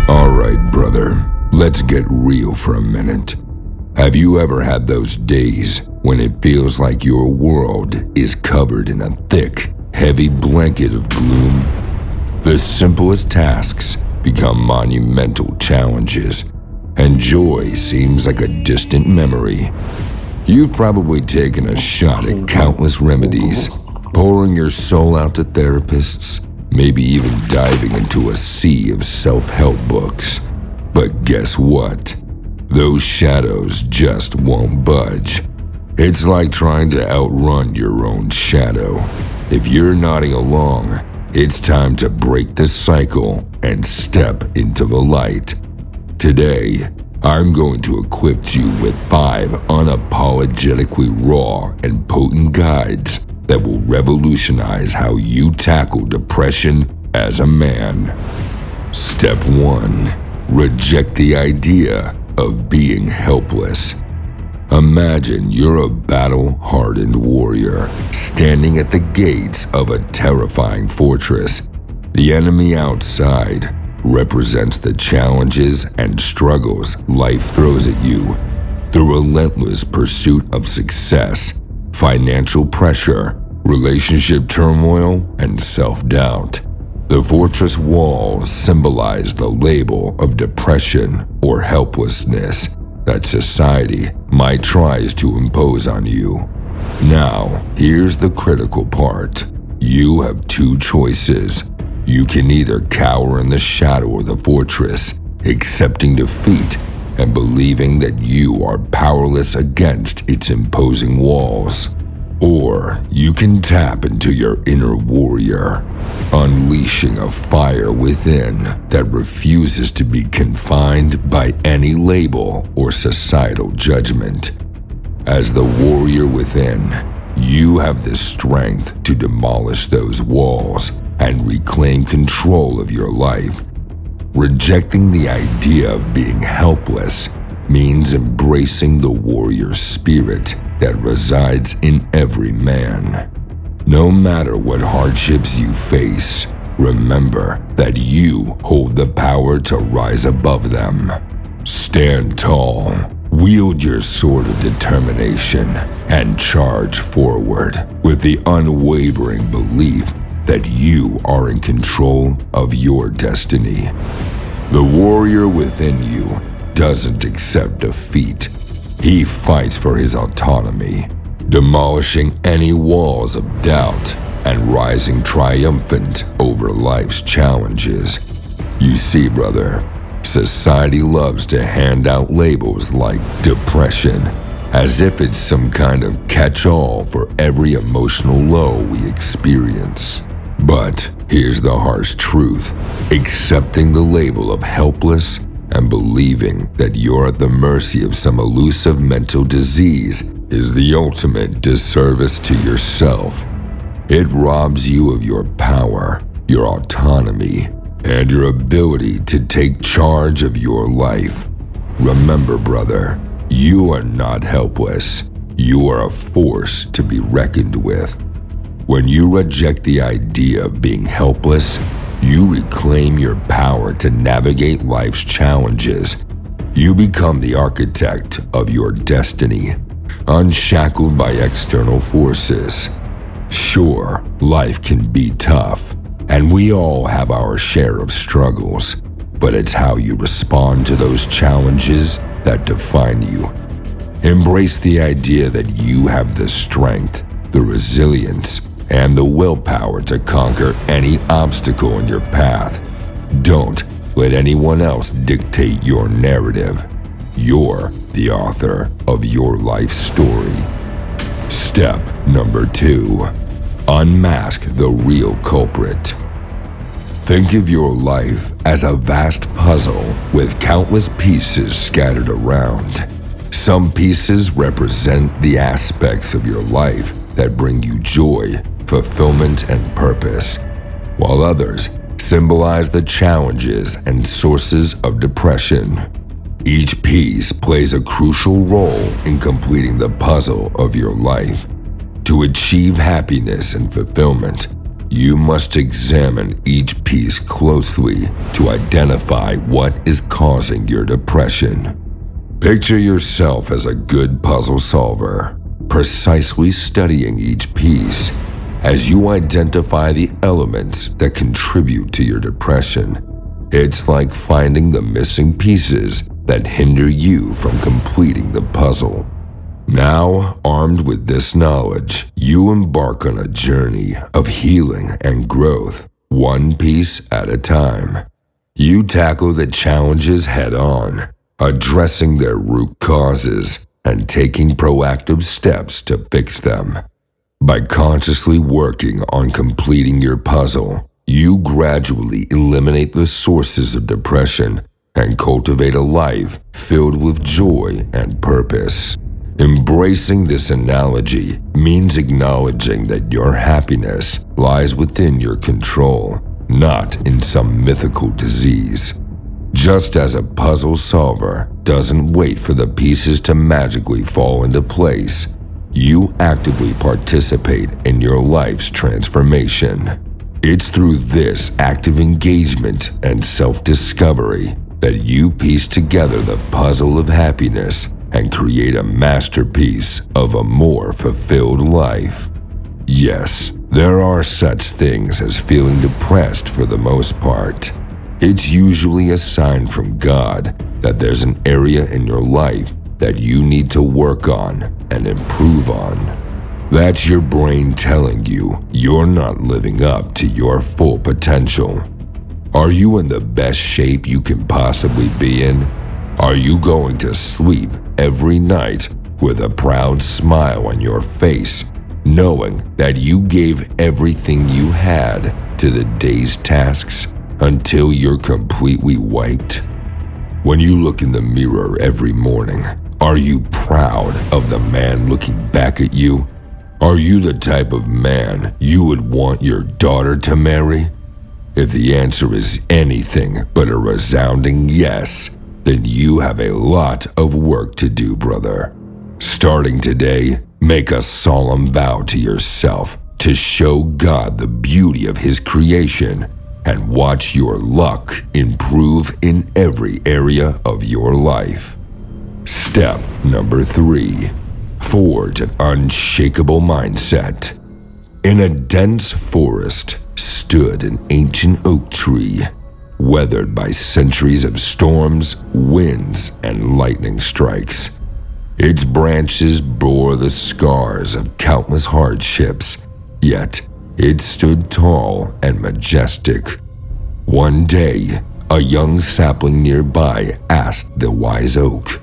Alright, brother, let's get real for a minute. Have you ever had those days when it feels like your world is covered in a thick, heavy blanket of gloom? The simplest tasks become monumental challenges, and joy seems like a distant memory. You've probably taken a shot at countless remedies, pouring your soul out to therapists, maybe even diving into a sea of self-help books. But guess what? Those shadows just won't budge. It's like trying to outrun your own shadow. If you're nodding along, it's time to break the cycle and step into the light. Today, I'm going to equip you with 5 unapologetically raw and potent guides that will revolutionize how you tackle depression as a man. Step 1. Reject the idea of being helpless. Imagine you're a battle-hardened warrior standing at the gates of a terrifying fortress. The enemy outside represents the challenges and struggles life throws at you. The relentless pursuit of success, financial pressure, relationship turmoil, and self-doubt. The fortress walls symbolize the label of depression or helplessness that society might try to impose on you. Now, here's the critical part. You have 2 choices. You can either cower in the shadow of the fortress, accepting defeat and believing that you are powerless against its imposing walls. Or you can tap into your inner warrior, unleashing a fire within that refuses to be confined by any label or societal judgment. As the warrior within, you have the strength to demolish those walls and reclaim control of your life. Rejecting the idea of being helpless means embracing the warrior spirit that resides in every man. No matter what hardships you face, remember that you hold the power to rise above them. Stand tall, wield your sword of determination, and charge forward with the unwavering belief that you are in control of your destiny. The warrior within you doesn't accept defeat. He fights for his autonomy, demolishing any walls of doubt and rising triumphant over life's challenges. You see, brother, society loves to hand out labels like depression, as if it's some kind of catch-all for every emotional low we experience. But here's the harsh truth. Accepting the label of helpless and believing that you're at the mercy of some elusive mental disease is the ultimate disservice to yourself. It robs you of your power, your autonomy, and your ability to take charge of your life. Remember, brother, you are not helpless. You are a force to be reckoned with. When you reject the idea of being helpless, you reclaim your power to navigate life's challenges. You become the architect of your destiny, unshackled by external forces. Sure, life can be tough, and we all have our share of struggles, but it's how you respond to those challenges that define you. Embrace the idea that you have the strength, the resilience, and the willpower to conquer any obstacle in your path. Don't let anyone else dictate your narrative. You're the author of your life story. Step number 2. Unmask the real culprit. Think of your life as a vast puzzle with countless pieces scattered around. Some pieces represent the aspects of your life that bring you joy, fulfillment, and purpose, while others symbolize the challenges and sources of depression. Each piece plays a crucial role in completing the puzzle of your life. To achieve happiness and fulfillment, you must examine each piece closely to identify what is causing your depression. Picture yourself as a good puzzle solver, precisely studying each piece as you identify the elements that contribute to your depression. It's like finding the missing pieces that hinder you from completing the puzzle. Now, armed with this knowledge, you embark on a journey of healing and growth, one piece at a time. You tackle the challenges head-on, addressing their root causes and taking proactive steps to fix them. By consciously working on completing your puzzle, you gradually eliminate the sources of depression and cultivate a life filled with joy and purpose. Embracing this analogy means acknowledging that your happiness lies within your control, not in some mythical disease. Just as a puzzle solver doesn't wait for the pieces to magically fall into place, you actively participate in your life's transformation. It's through this active engagement and self-discovery that you piece together the puzzle of happiness and create a masterpiece of a more fulfilled life. Yes, there are such things as feeling depressed for the most part. It's usually a sign from God that there's an area in your life that you need to work on and improve on. That's your brain telling you you're not living up to your full potential. Are you in the best shape you can possibly be in? Are you going to sleep every night with a proud smile on your face, knowing that you gave everything you had to the day's tasks until you're completely wiped? When you look in the mirror every morning, are you proud of the man looking back at you? Are you the type of man you would want your daughter to marry? If the answer is anything but a resounding yes, then you have a lot of work to do, brother. Starting today, make a solemn vow to yourself to show God the beauty of His creation and watch your luck improve in every area of your life. Step number 3. Forge an unshakable mindset. In a dense forest stood an ancient oak tree, weathered by centuries of storms, winds, and lightning strikes. Its branches bore the scars of countless hardships, yet it stood tall and majestic. One day, a young sapling nearby asked the wise oak,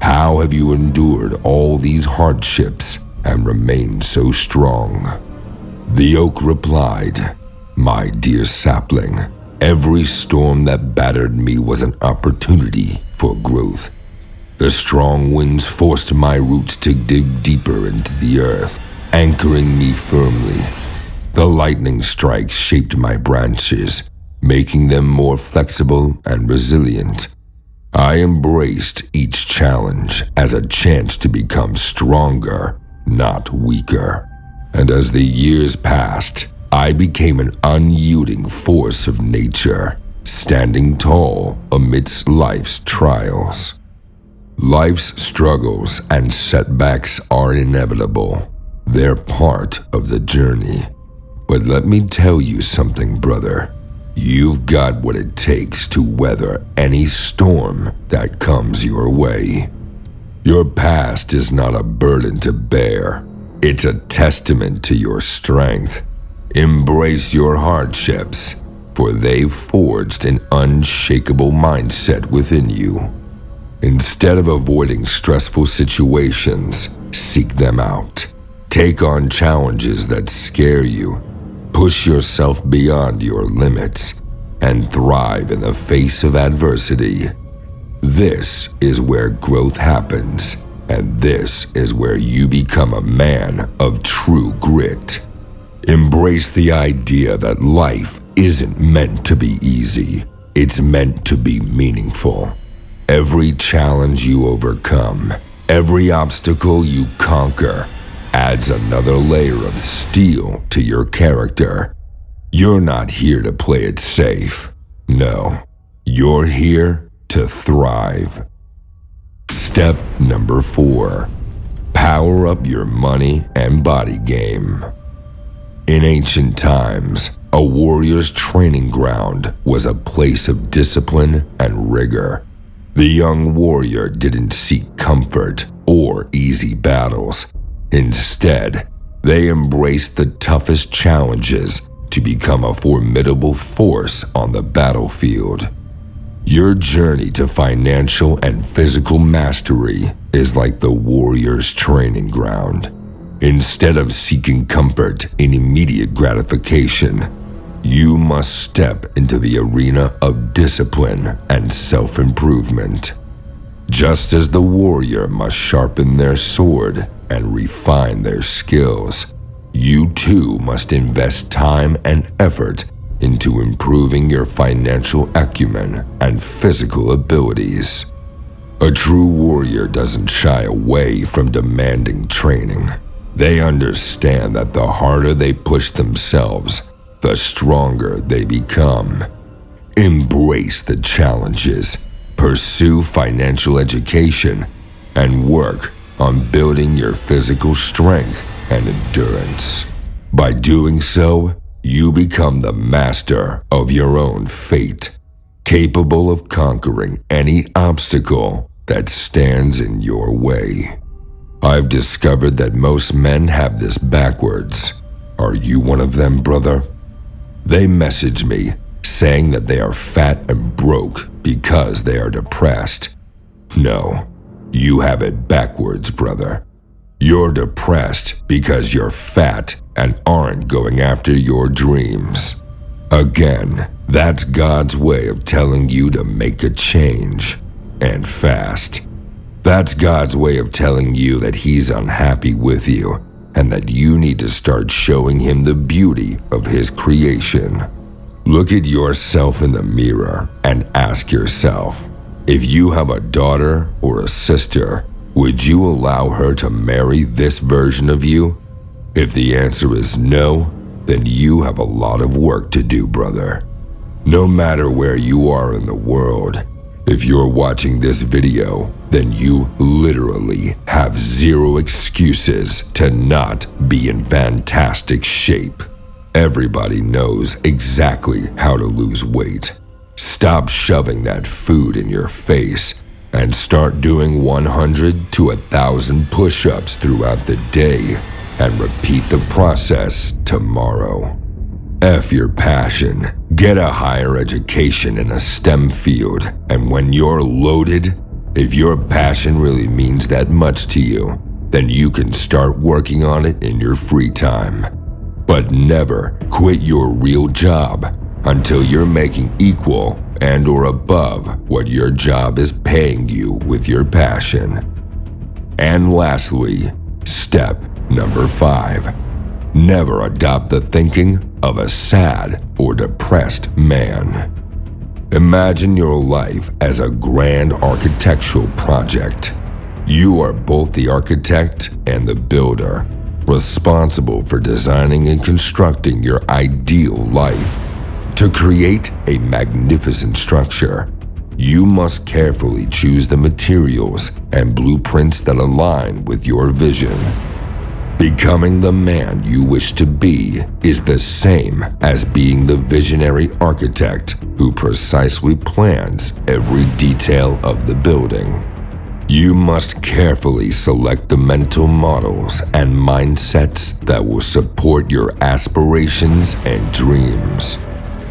"How have you endured all these hardships and remained so strong?" The oak replied, "My dear sapling, every storm that battered me was an opportunity for growth. The strong winds forced my roots to dig deeper into the earth, anchoring me firmly. The lightning strikes shaped my branches, making them more flexible and resilient. I embraced each challenge as a chance to become stronger, not weaker. And as the years passed, I became an unyielding force of nature, standing tall amidst life's trials." Life's struggles and setbacks are inevitable. They're part of the journey. But let me tell you something, brother. You've got what it takes to weather any storm that comes your way. Your past is not a burden to bear. It's a testament to your strength. Embrace your hardships, for they've forged an unshakable mindset within you. Instead of avoiding stressful situations, seek them out. Take on challenges that scare you. Push yourself beyond your limits and thrive in the face of adversity. This is where growth happens, and this is where you become a man of true grit. Embrace the idea that life isn't meant to be easy. It's meant to be meaningful. Every challenge you overcome, every obstacle you conquer, adds another layer of steel to your character, You're not here to play it safe. No, you're here to thrive. Step number 4. Power up your money and body game. In ancient times, a warrior's training ground was a place of discipline and rigor. The young warrior didn't seek comfort or easy battles. Instead, they embraced the toughest challenges to become a formidable force on the battlefield. Your journey to financial and physical mastery is like the warrior's training ground. Instead of seeking comfort in immediate gratification, you must step into the arena of discipline and self-improvement. Just as the warrior must sharpen their sword and refine their skills, you too must invest time and effort into improving your financial acumen and physical abilities. A true warrior doesn't shy away from demanding training. They understand that the harder they push themselves, the stronger they become. Embrace the challenges, pursue financial education, and work on building your physical strength and endurance. By doing so, you become the master of your own fate, capable of conquering any obstacle that stands in your way. I've discovered that most men have this backwards. Are you one of them, brother? They message me saying that they are fat and broke because they are depressed. No, you have it backwards, brother. You're depressed because you're fat and aren't going after your dreams. Again, that's God's way of telling you to make a change, and fast. That's God's way of telling you that He's unhappy with you and that you need to start showing Him the beauty of His creation. Look at yourself in the mirror and ask yourself, if you have a daughter or a sister, would you allow her to marry this version of you? If the answer is no, then you have a lot of work to do, brother. No matter where you are in the world, if you're watching this video, then you literally have zero excuses to not be in fantastic shape. Everybody knows exactly how to lose weight. Stop shoving that food in your face and start doing 100 to 1,000 push-ups throughout the day and repeat the process tomorrow. F your passion. Get a higher education in a STEM field, and when you're loaded, if your passion really means that much to you, then you can start working on it in your free time. But never quit your real job until you're making equal and or above what your job is paying you with your passion. And lastly, step number 5. Never adopt the thinking of a sad or depressed man. Imagine your life as a grand architectural project. You are both the architect and the builder, responsible for designing and constructing your ideal life. To create a magnificent structure, you must carefully choose the materials and blueprints that align with your vision. Becoming the man you wish to be is the same as being the visionary architect who precisely plans every detail of the building. You must carefully select the mental models and mindsets that will support your aspirations and dreams.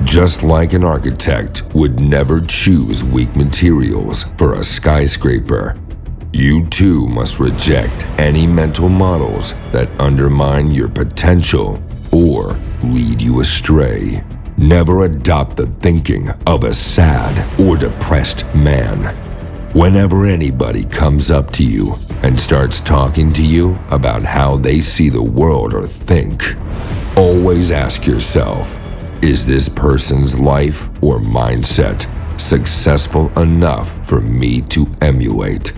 Just like an architect would never choose weak materials for a skyscraper, you too must reject any mental models that undermine your potential or lead you astray. Never adopt the thinking of a sad or depressed man. Whenever anybody comes up to you and starts talking to you about how they see the world or think, always ask yourself, is this person's life or mindset successful enough for me to emulate?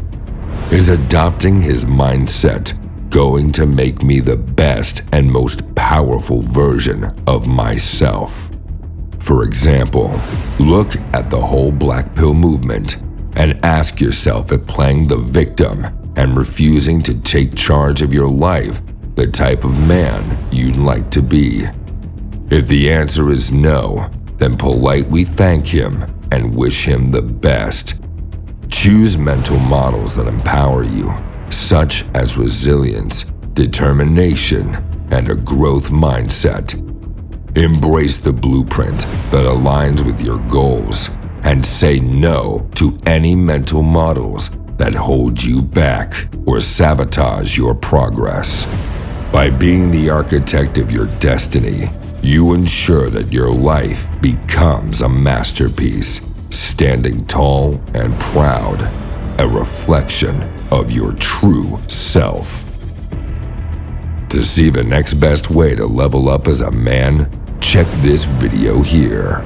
Is adopting his mindset going to make me the best and most powerful version of myself. For example, look at the whole black pill movement and ask yourself if playing the victim and refusing to take charge of your life the type of man you'd like to be. If the answer is no, then politely thank him and wish him the best. Choose mental models that empower you, such as resilience, determination, and a growth mindset. Embrace the blueprint that aligns with your goals and say no to any mental models that hold you back or sabotage your progress. By being the architect of your destiny, you ensure that your life becomes a masterpiece, standing tall and proud, a reflection of your true self. To see the next best way to level up as a man, check this video here.